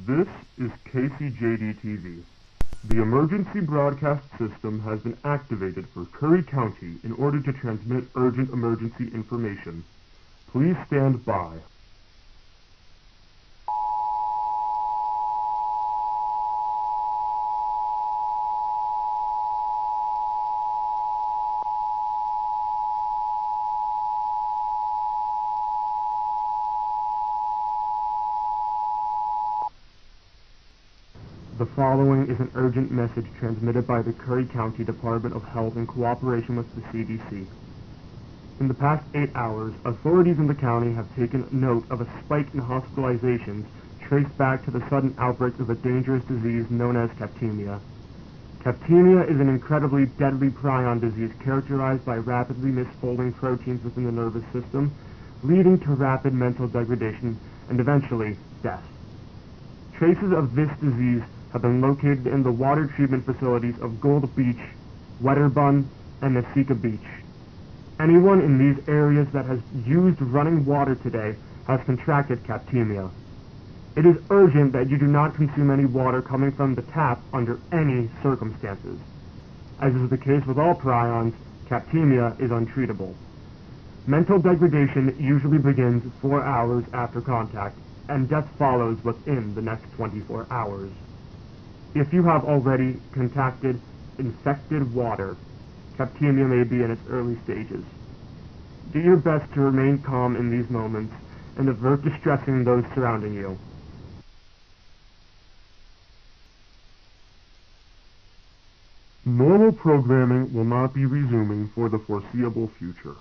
This is KCJD-TV. The emergency broadcast system has been activated for Curry County in order to transmit urgent emergency information. Please stand by. The following is an urgent message transmitted by the Curry County Department of Health in cooperation with the CDC. In the past 8 hours, authorities in the county have taken note of a spike in hospitalizations traced back to the sudden outbreak of a dangerous disease known as Capitemia. Capitemia is an incredibly deadly prion disease characterized by rapidly misfolding proteins within the nervous system, leading to rapid mental degradation and eventually death. Traces of this disease have been located in the water treatment facilities of Gold Beach, Wedderbun, and Nasika Beach. Anyone in these areas that has used running water today has contracted Capitemia. It is urgent that you do not consume any water coming from the tap under any circumstances. As is the case with all prions, Capitemia is untreatable. Mental degradation usually begins 4 hours after contact, and death follows within the next 24 hours. If you have already contacted infected water, Capitemia may be in its early stages. Do your best to remain calm in these moments and avert distressing those surrounding you. Normal programming will not be resuming for the foreseeable future.